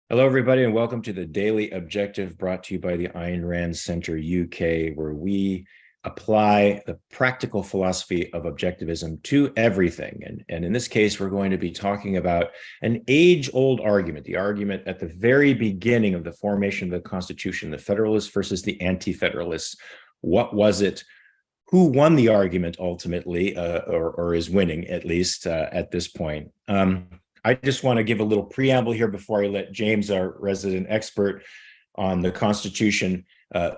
Hello, everybody, and welcome to the Daily Objective brought to you by the Ayn Rand Center UK, where we apply the practical philosophy of objectivism to everything. And in this case, we're going to be talking about an age-old argument, the argument at the very beginning of the formation of the Constitution, the Federalists versus the Anti-Federalists. What was it? Who won the argument ultimately, or is winning, at least at this point? I just want to give a little preamble here before I let James, our resident expert on the Constitution,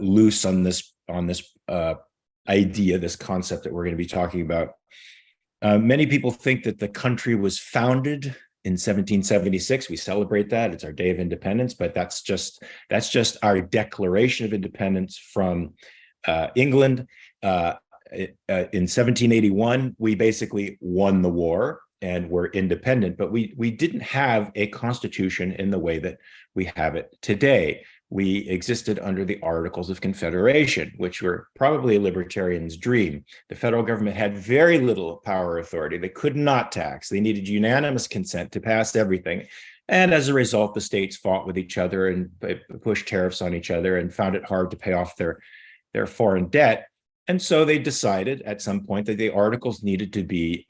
loose on this idea, this concept that we're going to be talking about. Many people think that the country was founded in 1776. We celebrate that; it's our Day of Independence. But that's just our Declaration of Independence from England. In 1781, we basically won the war and were independent, but we didn't have a constitution in the way that we have it today. We existed under the Articles of Confederation, which were probably a libertarian's dream. The federal government had very little power or authority. They could not tax. They needed unanimous consent to pass everything. And as a result, the states fought with each other and pushed tariffs on each other and found it hard to pay off their foreign debt. And so they decided at some point that the articles needed to be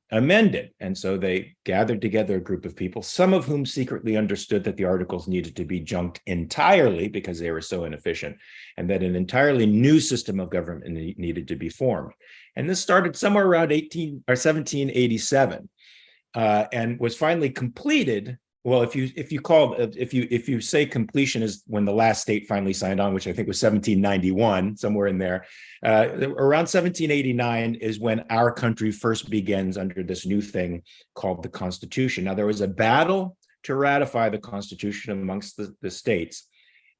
amended. And so they gathered together a group of people, some of whom secretly understood that the articles needed to be junked entirely because they were so inefficient, and that an entirely new system of government needed to be formed. And this started somewhere around 1787 and was finally completed. Well, if you say completion is when the last state finally signed on, which I think was 1791, somewhere in there, around 1789 is when our country first begins under this new thing called the Constitution. Now, there was a battle to ratify the Constitution amongst the states,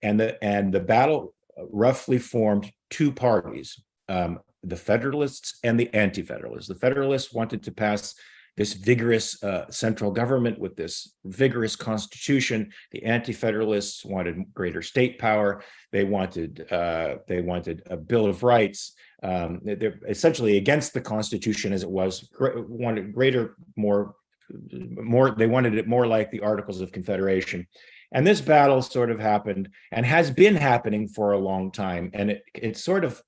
and the battle roughly formed two parties, the Federalists and the Anti-Federalists. The Federalists wanted to pass this vigorous central government with this vigorous constitution. The Anti-Federalists wanted greater state power. They wanted a Bill of Rights. They're essentially against the Constitution as it was. Wanted greater, more. They wanted it more like the Articles of Confederation. And this battle sort of happened and has been happening for a long time. And it sort of,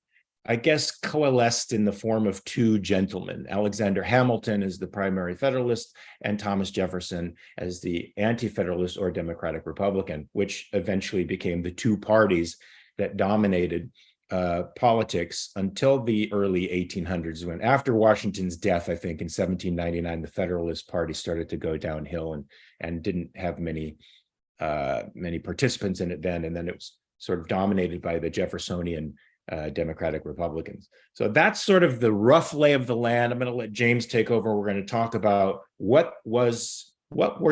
I guess, coalesced in the form of two gentlemen. Alexander Hamilton as the primary Federalist and Thomas Jefferson as the Anti-Federalist or Democratic Republican, which eventually became the two parties that dominated politics until the early 1800s, when after Washington's death, I think in 1799, the Federalist Party started to go downhill and didn't have many participants in it then. And then it was sort of dominated by the Jeffersonian Democratic Republicans. So that's sort of the rough lay of the land. I'm going to let James take over. We're going to talk about what were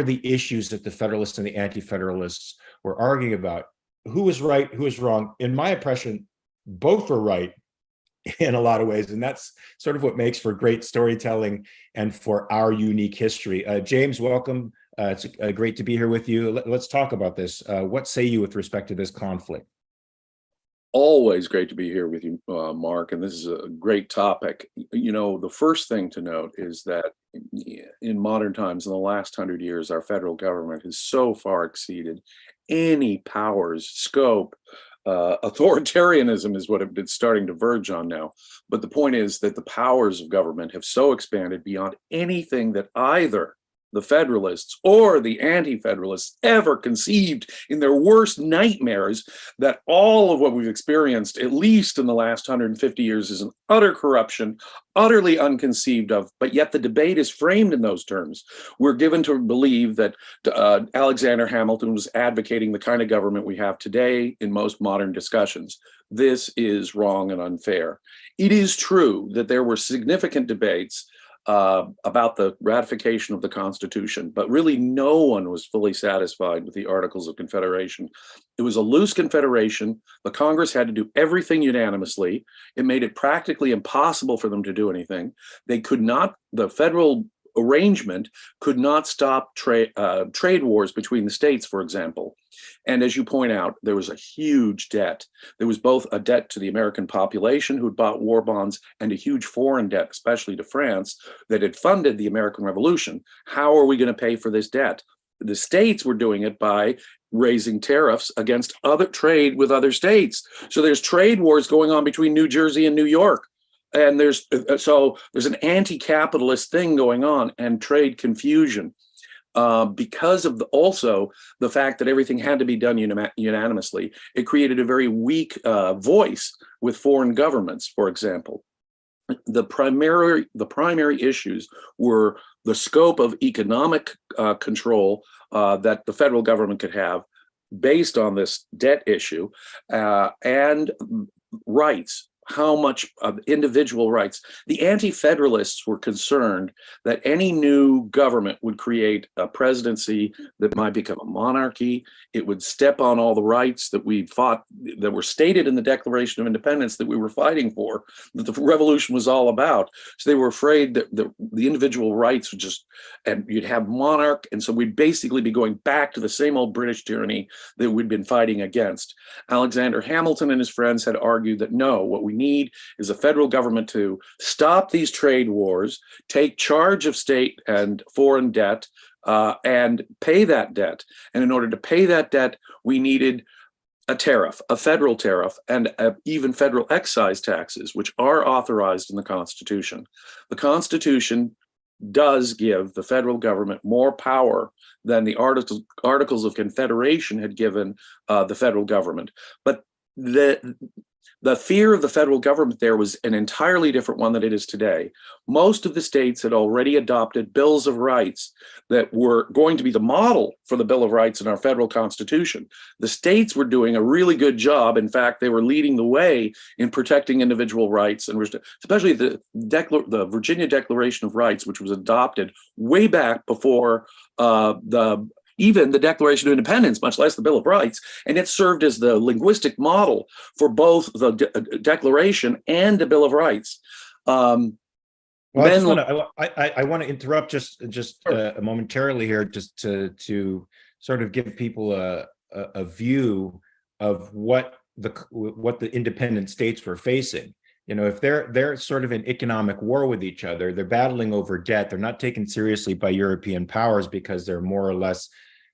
the issues that the Federalists and the Anti-Federalists were arguing about. Who was right, who was wrong? In my impression, both were right in a lot of ways, and that's sort of what makes for great storytelling and for our unique history. James, welcome. It's great to be here with you. Let's talk about this. What say you with respect to this conflict? Always great to be here with you, Mark, and this is a great topic. You know, the first thing to note is that in modern times, in the last 100 years, our federal government has so far exceeded any powers, scope. Authoritarianism is what it's starting to verge on now. But the point is that the powers of government have so expanded beyond anything that either the Federalists or the Anti-Federalists ever conceived in their worst nightmares, that all of what we've experienced, at least in the last 150 years, is an utter corruption, utterly unconceived of, but yet the debate is framed in those terms. We're given to believe that Alexander Hamilton was advocating the kind of government we have today in most modern discussions. This is wrong and unfair. It is true that there were significant debates about the ratification of the Constitution, but really no one was fully satisfied with the Articles of Confederation. It was a loose confederation. The Congress had to do everything unanimously. It made it practically impossible for them to do anything. They could not, the federal arrangement could not stop trade wars between the states, for example. And as you point out, there was a huge debt. There was both a debt to the American population who'd bought war bonds and a huge foreign debt, especially to France, that had funded the American Revolution. How are we going to pay for this debt? the states were doing it by raising tariffs against other trade with other states. So there's trade wars going on between New Jersey and New York. And there's an anti-capitalist thing going on and trade confusion. Because of also the fact that everything had to be done unanimously, it created a very weak voice with foreign governments, for example. The primary issues were the scope of economic control that the federal government could have based on this debt issue, and rights. How much of individual rights. The Anti-Federalists were concerned that any new government would create a presidency that might become a monarchy. It would step on all the rights that we fought, that were stated in the Declaration of Independence that we were fighting for, that the revolution was all about. So they were afraid that the individual rights would just, and you'd have monarch. And so we'd basically be going back to the same old British tyranny that we'd been fighting against. Alexander Hamilton and his friends had argued that no, what we need is a federal government to stop these trade wars, take charge of state and foreign debt, and pay that debt. And in order to pay that debt, we needed a tariff, a federal tariff, and even federal excise taxes, which are authorized in the Constitution. The Constitution does give the federal government more power than the Articles of Confederation had given the federal government. But the fear of the federal government there was an entirely different one than it is today. Most of the states had already adopted bills of rights that were going to be the model for the Bill of Rights in our federal Constitution. The states were doing a really good job. In fact, they were leading the way in protecting individual rights, and especially the Virginia Declaration of Rights, which was adopted way back before even the Declaration of Independence, much less the Bill of Rights, and it served as the linguistic model for both the Declaration and the Bill of Rights. Well, I want to interrupt just momentarily here, just to sort of give people a view of what the independent states were facing. You know, if they're sort of in economic war with each other, they're battling over debt. They're not taken seriously by European powers because they're more or less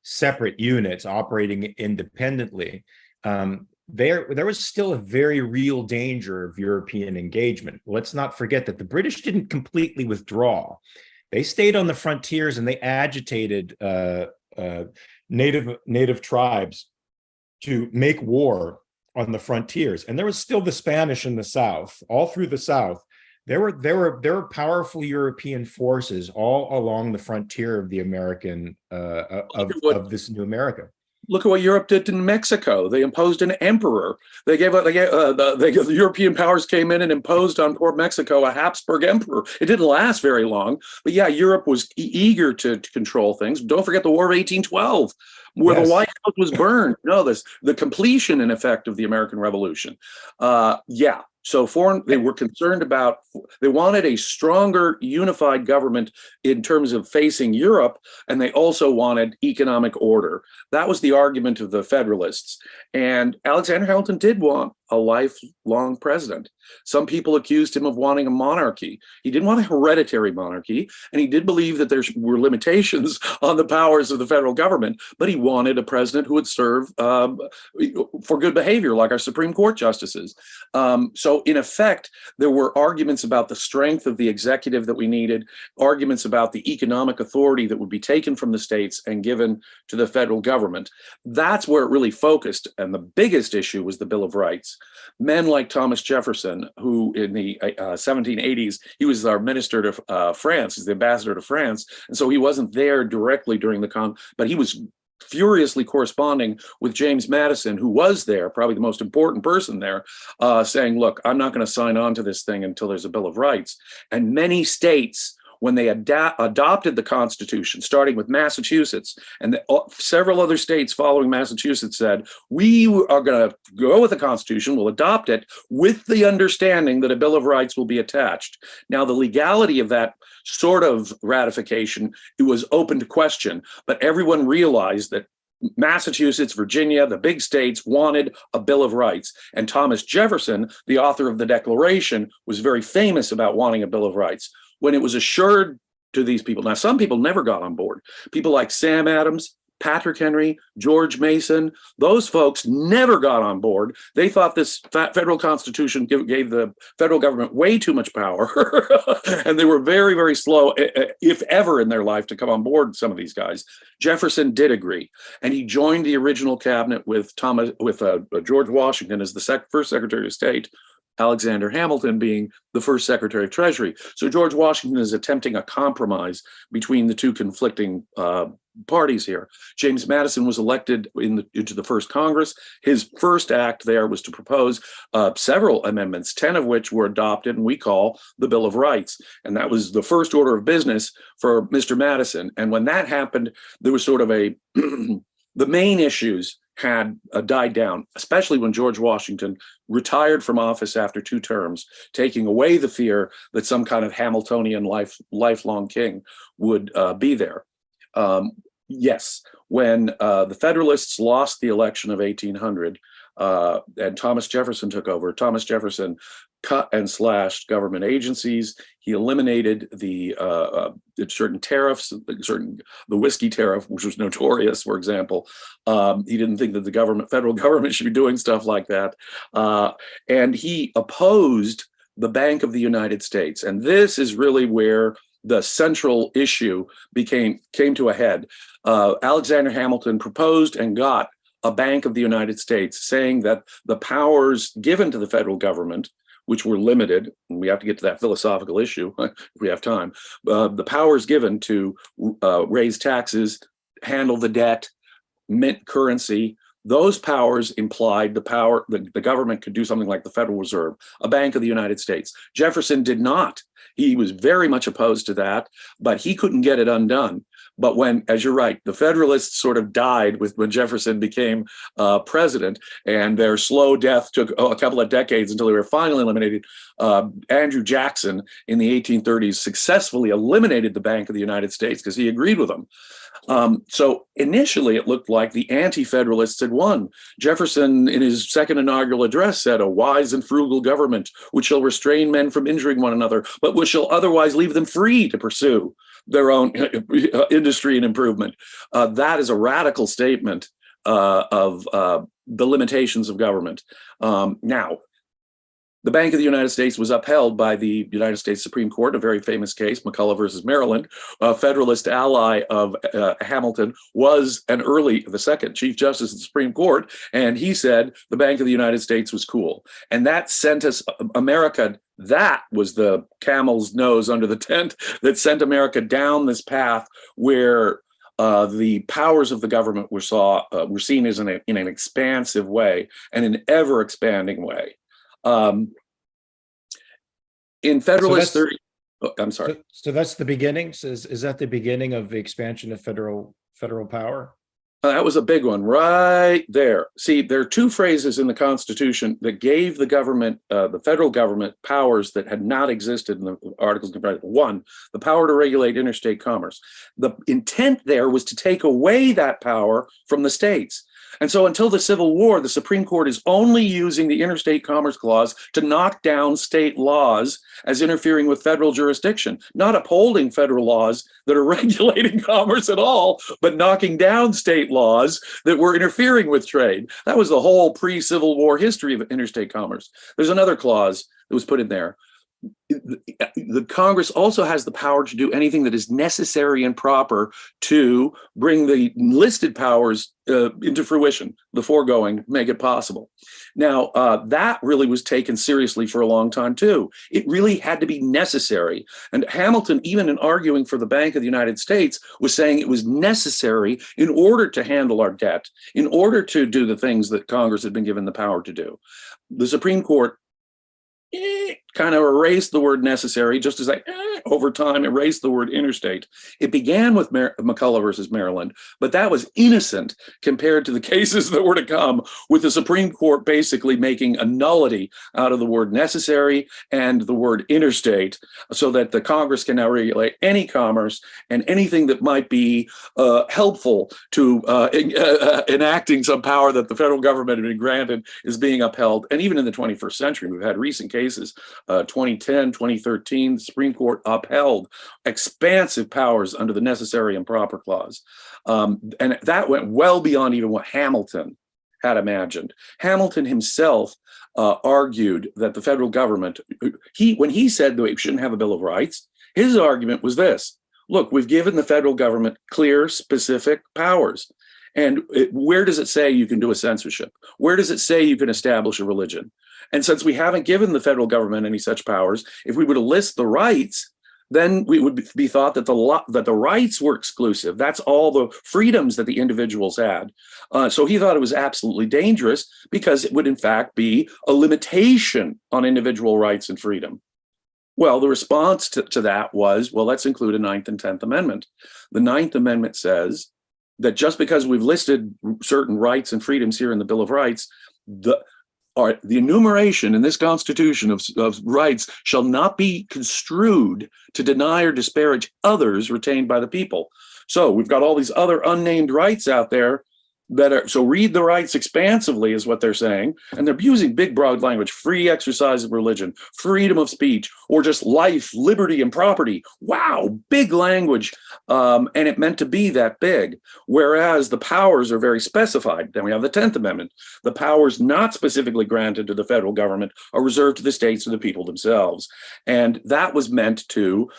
separate units operating independently. There was still a very real danger of European engagement. Let's not forget that the British didn't completely withdraw. They stayed on the frontiers and they agitated native tribes to make war on the frontiers. And there was still the Spanish in the South, all through the South. There were powerful European forces all along the frontier of the American of this new America. Look at what Europe did in Mexico. They imposed an emperor. The European powers came in and imposed on poor Mexico a Habsburg emperor. It didn't last very long, but yeah, Europe was eager to control things. Don't forget the War of 1812, where the White House was burned. No, the completion, in effect, of the American Revolution. So they were concerned about, they wanted a stronger unified government in terms of facing Europe, and they also wanted economic order. That was the argument of the Federalists. And Alexander Hamilton did want a lifelong president. Some people accused him of wanting a monarchy. He didn't want a hereditary monarchy, and he did believe that there were limitations on the powers of the federal government, but he wanted a president who would serve for good behavior, like our Supreme Court justices. So in effect, there were arguments about the strength of the executive that we needed, arguments about the economic authority that would be taken from the states and given to the federal government. That's where it really focused, and the biggest issue was the Bill of Rights. Men like Thomas Jefferson, who in the 1780s, he was our minister to France, he's the ambassador to France, and so he wasn't there directly during but he was furiously corresponding with James Madison, who was there, probably the most important person there, saying, look, I'm not going to sign on to this thing until there's a Bill of Rights. And many states, when they adopted the Constitution, starting with Massachusetts, and several other states following Massachusetts said, we are going to go with the Constitution, we'll adopt it with the understanding that a Bill of Rights will be attached. Now, the legality of that sort of ratification, it was open to question, but everyone realized that Massachusetts, Virginia, the big states wanted a Bill of Rights. And Thomas Jefferson, the author of the Declaration, was very famous about wanting a Bill of Rights. When it was assured to these people. Now, some people never got on board. People like Sam Adams, Patrick Henry, George Mason, those folks never got on board. They thought this federal constitution gave the federal government way too much power. And they were very, very slow, if ever in their life, to come on board, some of these guys. Jefferson did agree. And he joined the original cabinet with George Washington as the first Secretary of State, Alexander Hamilton being the first Secretary of Treasury. So George Washington is attempting a compromise between the two conflicting parties here. James Madison was elected into the first Congress. His first act there was to propose several amendments, 10 of which were adopted and we call the Bill of Rights. And that was the first order of business for Mr. Madison. And when that happened, there was sort of the main issues had died down, especially when George Washington retired from office after 2 terms, taking away the fear that some kind of Hamiltonian lifelong king would be there. Yes, when the Federalists lost the election of 1800 and Thomas Jefferson took over, Thomas Jefferson cut and slashed government agencies. He eliminated the certain tariffs, the whiskey tariff, which was notorious, for example. He didn't think that the federal government should be doing stuff like that. And he opposed the Bank of the United States. And this is really where the central issue came to a head. Alexander Hamilton proposed and got a Bank of the United States, saying that the powers given to the federal government, which were limited, and we have to get to that philosophical issue if we have time, the powers given to raise taxes, handle the debt, mint currency, those powers implied the government could do something like the Federal Reserve, a Bank of the United States. Jefferson did not. He was very much opposed to that, but he couldn't get it undone. But when, as you're right, the Federalists sort of died when Jefferson became president, and their slow death took a couple of decades until they were finally eliminated. Andrew Jackson in the 1830s successfully eliminated the Bank of the United States because he agreed with them. So initially it looked like the Anti-Federalists had won. Jefferson, in his second inaugural address, said, "A wise and frugal government which shall restrain men from injuring one another, but which shall otherwise leave them free to pursue their own industry and improvement." That is a radical statement of the limitations of government. Now, the Bank of the United States was upheld by the United States Supreme Court, a very famous case, McCulloch versus Maryland. A Federalist ally of Hamilton was the second Chief Justice of the Supreme Court, and he said the Bank of the United States was cool. And that sent America, that was the camel's nose under the tent that sent America down this path where the powers of the government were seen as in an expansive way and an ever expanding way. In Federalist theory, I'm sorry. So that's the beginning. So is that the beginning of the expansion of federal power? That was a big one right there. See, there are 2 phrases in the Constitution that gave the government, the federal government, powers that had not existed in the Articles of Confederation. 1, the power to regulate interstate commerce. The intent there was to take away that power from the states. And so until the Civil War, the Supreme Court is only using the Interstate Commerce Clause to knock down state laws as interfering with federal jurisdiction, not upholding federal laws that are regulating commerce at all, but knocking down state laws that were interfering with trade. That was the whole pre-Civil War history of interstate commerce. There's another clause that was put in there. The Congress also has the power to do anything that is necessary and proper to bring the listed powers into fruition, the foregoing, make it possible. Now, that really was taken seriously for a long time, too. It really had to be necessary. And Hamilton, even in arguing for the Bank of the United States, was saying it was necessary in order to handle our debt, in order to do the things that Congress had been given the power to do. The Supreme Court kind of erased the word necessary, just as over time erased the word interstate. It began with McCulloch versus Maryland, but that was innocent compared to the cases that were to come, with the Supreme Court basically making a nullity out of the word necessary and the word interstate, so that the Congress can now regulate any commerce, and anything that might be helpful to enacting some power that the federal government had been granted is being upheld. And even in the 21st century, we've had recent cases cases. 2010, 2013, the Supreme Court upheld expansive powers under the necessary and proper clause. And that went well beyond even what Hamilton had imagined. Hamilton himself argued that the federal government, when he said that we shouldn't have a Bill of Rights, his argument was this: look, we've given the federal government clear, specific powers. And where does it say you can do a censorship? Where does it say you can establish a religion? And since we haven't given the federal government any such powers, if we were to list the rights, then we would be thought that the rights were exclusive. That's all the freedoms that the individuals had. So he thought it was absolutely dangerous because it would in fact be a limitation on individual rights and freedom. Well, the response to that was, well, let's include a 9th and 10th Amendment. The 9th Amendment says that just because we've listed certain rights and freedoms here in the Bill of Rights, the enumeration in this Constitution of rights shall not be construed to deny or disparage others retained by the people. So we've got all these other unnamed rights out there that are, so read the rights expansively is what they're saying. And they're using big, broad language: free exercise of religion, freedom of speech, or just life, liberty, and property. Wow, big language. And it meant to be that big. Whereas the powers are very specified. Then we have the 10th Amendment. The powers not specifically granted to the federal government are reserved to the states and the people themselves. And that was meant to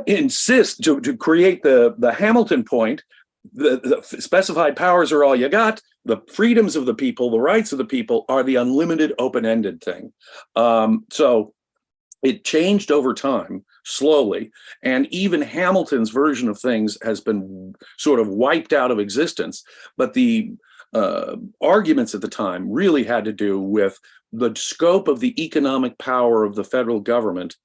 insist, to create the Hamilton point. The specified powers are all you got. The freedoms of the people, the rights of the people, are the unlimited, open-ended thing. So it changed over time, slowly, and even Hamilton's version of things has been sort of wiped out of existence. But the arguments at the time really had to do with the scope of the economic power of the federal government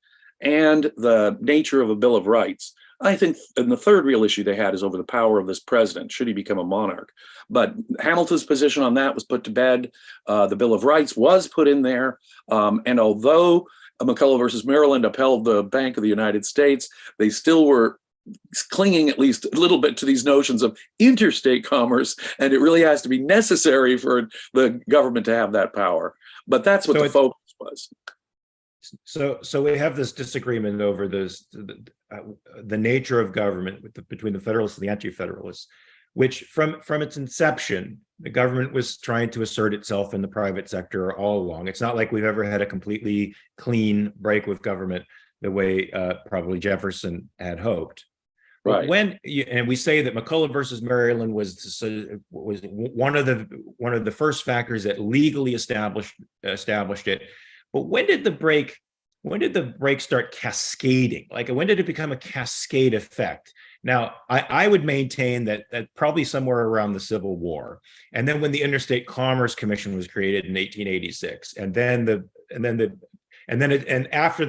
and the nature of a Bill of Rights. I think, and the third real issue they had is over the power of this president, should he become a monarch. But Hamilton's position on that was put to bed. The Bill of Rights was put in there. And although McCulloch versus Maryland upheld the Bank of the United States, they still were clinging at least a little bit to these notions of interstate commerce, and it really has to be necessary for the government to have that power. But that's what the focus was. So we have this disagreement over the nature of government between the Federalists and the Anti-Federalists, which from its inception, the government was trying to assert itself in the private sector all along. It's not like we've ever had a completely clean break with government the way probably Jefferson had hoped. Right. And we say that McCulloch versus Maryland was one of the first factors that legally established it. But when did the break start cascading? Like, when did it become a cascade effect? Now, I would maintain that probably somewhere around the Civil War, and then when the Interstate Commerce Commission was created in 1886, and after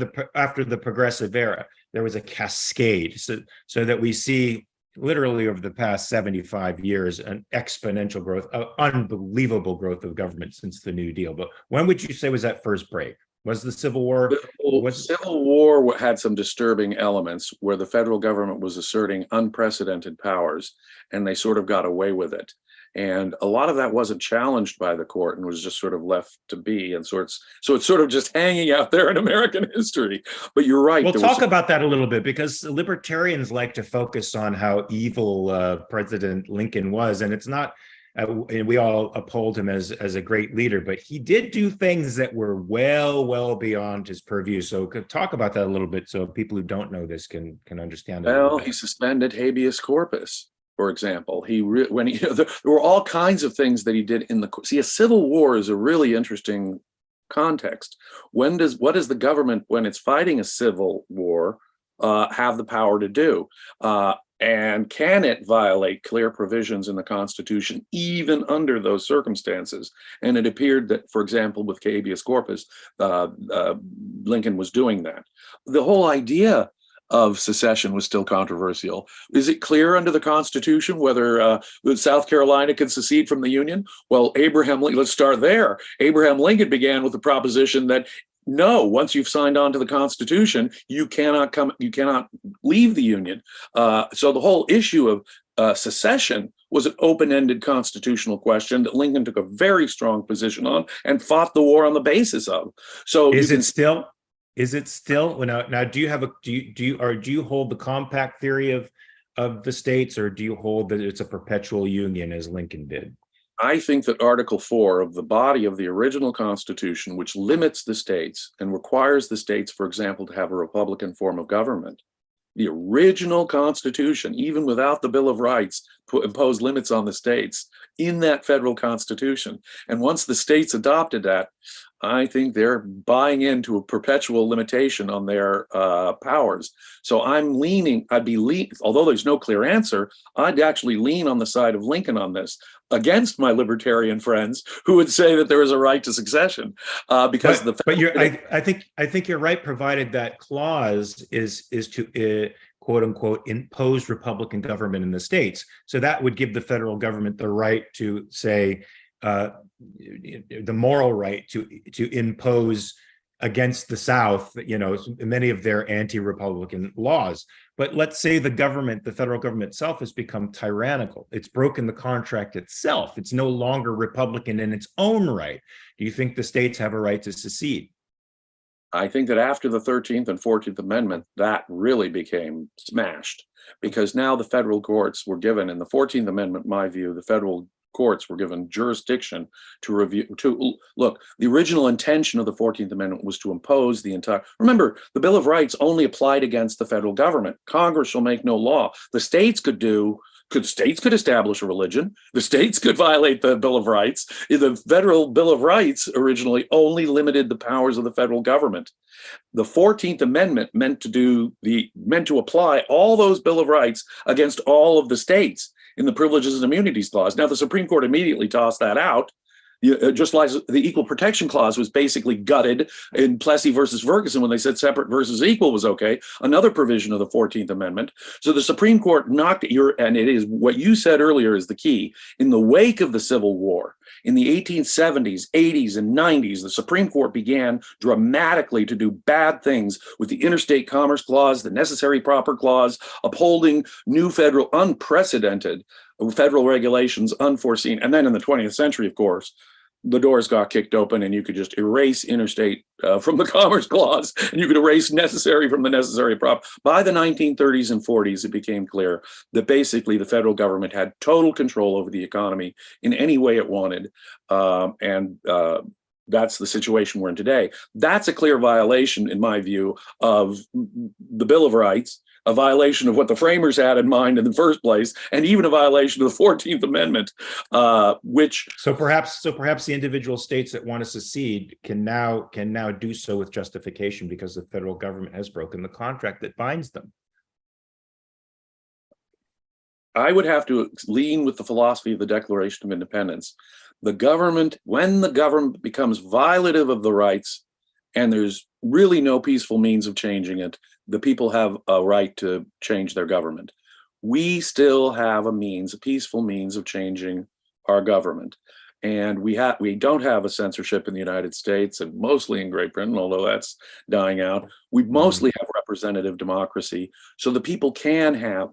the Progressive Era, there was a cascade, so that we see literally over the past 75 years an exponential growth, unbelievable growth of government since the New Deal. But when would you say was that first break? Was the Civil War? The Civil War had some disturbing elements where the federal government was asserting unprecedented powers, and they sort of got away with it. And a lot of that wasn't challenged by the court and was just sort of left to be. And so it's sort of just hanging out there in American history. But you're right. We'll talk about that a little bit, because libertarians like to focus on how evil President Lincoln was. And it's not, and we all uphold him as a great leader, but he did do things that were well beyond his purview. So talk about that a little bit so people who don't know this can understand it. Well, he suspended habeas corpus. For example, there were all kinds of things that he did in the. See, a civil war is a really interesting context. What does the government, when it's fighting a civil war, have the power to do? And can it violate clear provisions in the Constitution, even under those circumstances? And it appeared that, for example, with habeas corpus, Lincoln was doing that. The whole idea of secession was still controversial. Is it clear under the Constitution whether South Carolina can secede from the Union? Well, let's start there. Abraham Lincoln began with the proposition that no, once you've signed on to the Constitution, you cannot leave the Union. So the whole issue of secession was an open-ended constitutional question that Lincoln took a very strong position on and fought the war on the basis of. So is it still? Is it still? Well, now, do you have a do you hold the compact theory of the states, or do you hold that it's a perpetual union as Lincoln did? I think that Article 4 of the body of the original Constitution, which limits the states and requires the states, for example, to have a Republican form of government, the original Constitution, even without the Bill of Rights, imposed limits on the states in that federal Constitution. And once the states adopted that, I think they're buying into a perpetual limitation on their powers. So although there's no clear answer, I'd actually lean on the side of Lincoln on this, against my libertarian friends who would say that there is a right to succession, because I think you're right, provided that clause is to quote unquote impose Republican government in the states. So that would give the federal government the right to say, the moral right to impose against the South, many of their anti-Republican laws. But let's say the federal government itself has become tyrannical. It's broken the contract itself. It's no longer Republican in its own right. Do you think the states have a right to secede? I think that after the 13th and 14th Amendment, that really became smashed, because now the federal courts were given, in the 14th Amendment, in my view, the federal courts were given jurisdiction to look. The original intention of the 14th Amendment was to impose the entire. Remember, the Bill of Rights only applied against the federal government. Congress shall make no law. The states could establish a religion. The states could violate the Bill of Rights. The federal Bill of Rights originally only limited the powers of the federal government. The 14th Amendment meant to apply all those Bill of Rights against all of the states in the Privileges and Immunities Clause. Now, the Supreme Court immediately tossed that out, just like the Equal Protection Clause was basically gutted in Plessy versus Ferguson when they said separate versus equal was okay, another provision of the 14th Amendment. So the Supreme Court knocked and it is what you said earlier is the key. In the wake of the Civil War, in the 1870s, 80s, and 90s, the Supreme Court began dramatically to do bad things with the Interstate Commerce Clause, the Necessary Proper Clause, upholding new unprecedented federal regulations, unforeseen. And then in the 20th century, of course, the doors got kicked open and you could just erase interstate from the Commerce Clause, and you could erase necessary from the necessary prop. By the 1930s and 40s, it became clear that basically the federal government had total control over the economy in any way it wanted. That's the situation we're in today. That's a clear violation, in my view, of the Bill of Rights, a violation of what the framers had in mind in the first place, and even a violation of the 14th Amendment, So perhaps the individual states that want to secede can now do so with justification because the federal government has broken the contract that binds them. I would have to lean with the philosophy of the Declaration of Independence. When the government becomes violative of the rights, and there's really no peaceful means of changing it, the people have a right to change their government. We still have a peaceful means of changing our government. And we don't have a censorship in the United States, and mostly in Great Britain, although that's dying out. We mostly have representative democracy, so the people can have.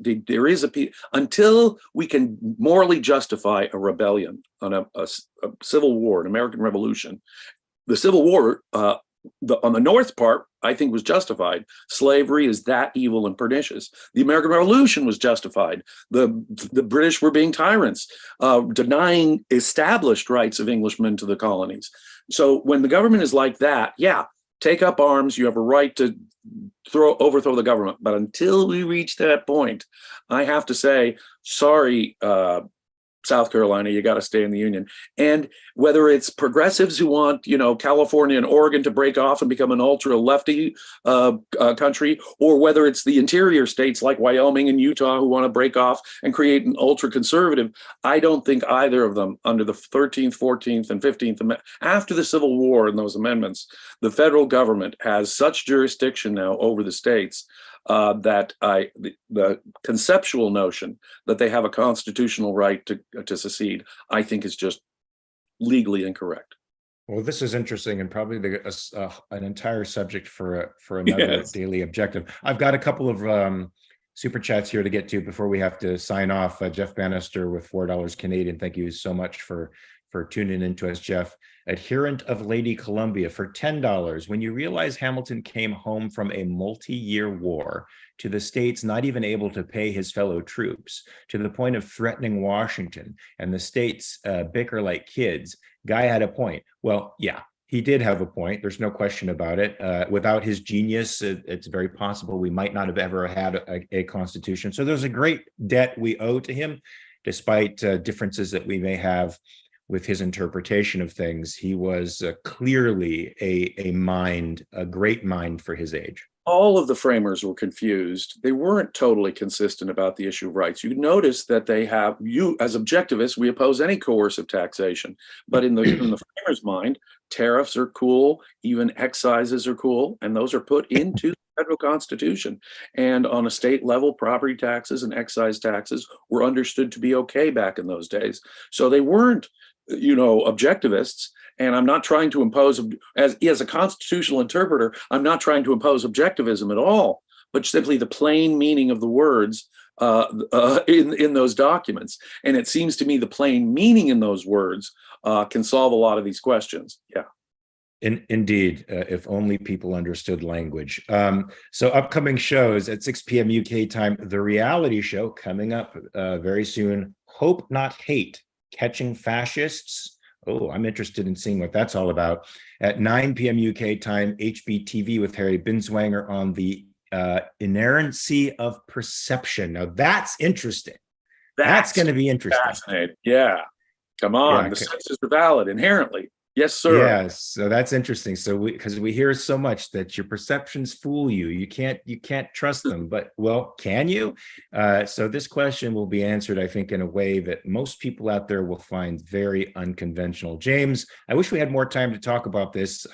Until we can morally justify a rebellion on a civil war, an American Revolution. The Civil War, on the North part, I think was justified. Slavery is that evil and pernicious. The American Revolution was justified. The British were being tyrants, denying established rights of Englishmen to the colonies. So when the government is like that, take up arms. You have a right to overthrow the government. But until we reach that point, I have to say, sorry, South Carolina, you got to stay in the Union. And whether it's progressives who want, California and Oregon to break off and become an ultra lefty country, or whether it's the interior states like Wyoming and Utah who want to break off and create an ultra conservative, I don't think either of them under the 13th, 14th, and 15th Amendment, after the Civil War and those amendments, the federal government has such jurisdiction now over the states that the conceptual notion that they have a constitutional right to secede, I think is just legally incorrect. Well, this is interesting, and probably an entire subject for another daily objective. I've got a couple of super chats here to get to before we have to sign off. Jeff Bannister with $4 Canadian. Thank you so much for tuning in to us, Jeff. Adherent of Lady Columbia for $10. When you realize Hamilton came home from a multi-year war to the states not even able to pay his fellow troops, to the point of threatening Washington, and the states bicker like kids, guy had a point. Well, yeah, he did have a point. There's no question about it. Without his genius, it's very possible we might not have ever had a constitution. So there's a great debt we owe to him, despite differences that we may have with his interpretation of things. He was clearly a great mind for his age. All of the framers were confused. They weren't totally consistent about the issue of rights. You notice that they have, as objectivists, we oppose any coercive taxation. But in the framers' mind, tariffs are cool, even excises are cool, and those are put into the federal constitution. And on a state level, property taxes and excise taxes were understood to be okay back in those days. So they weren't, objectivists. And I'm not trying to impose, as a constitutional interpreter, I'm not trying to impose objectivism at all, but simply the plain meaning of the words in those documents. And it seems to me the plain meaning in those words can solve a lot of these questions. Yeah. Indeed, if only people understood language. So upcoming shows at 6 p.m. UK time, the reality show coming up very soon, Hope Not Hate, Catching Fascists. Oh, I'm interested in seeing what that's all about. At 9 p.m. UK time, HBTV with Harry Binswanger on the inerrancy of perception. Now that's interesting. That's going to be interesting. Fascinating. Yeah. Come on. Yeah, the senses are valid inherently. Yes, sir. Yes, so that's interesting. So because we hear so much that your perceptions fool you, you can't trust them. But well, can you? So this question will be answered, I think, in a way that most people out there will find very unconventional. James, I wish we had more time to talk about this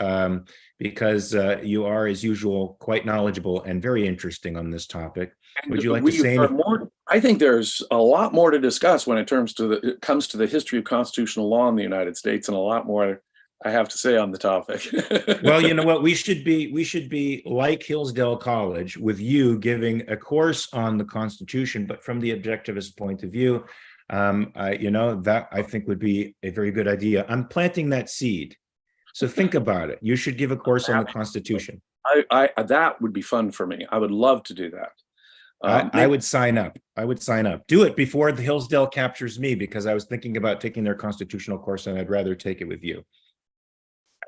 because you are, as usual, quite knowledgeable and very interesting on this topic. Would you like to say more? I think there's a lot more to discuss when it comes to the history of constitutional law in the United States, and a lot more I have to say on the topic. Well, you know what? We should be like Hillsdale College, with you giving a course on the Constitution, but from the objectivist point of view. That I think would be a very good idea. I'm planting that seed. So think about it. You should give a course on the Constitution. That would be fun for me. I would love to do that. I would sign up. Do it before the Hillsdale captures me, because I was thinking about taking their constitutional course, and I'd rather take it with you.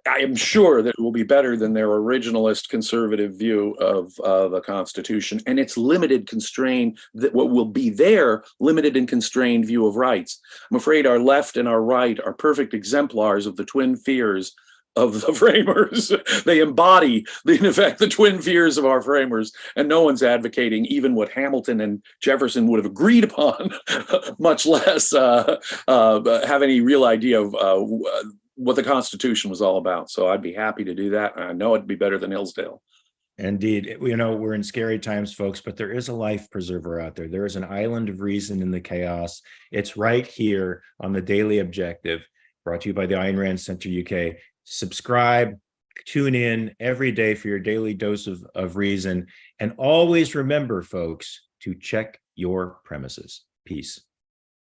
I am sure that it will be better than their originalist conservative view of the Constitution and its limited, constrained, what will be their limited and constrained view of rights. I'm afraid our left and our right are perfect exemplars of the twin fears of the framers. They embody, in effect, the twin fears of our framers, and no one's advocating even what Hamilton and Jefferson would have agreed upon, much less have any real idea of what the Constitution was all about. So I'd be happy to do that. I know it'd be better than Hillsdale. Indeed. We're in scary times, folks, but there is a life preserver out there. There is an island of reason in the chaos. It's right here on the Daily Objective, brought to you by the Ayn Rand Center UK. Subscribe, tune in every day for your daily dose of reason. And always remember, folks, to check your premises. Peace.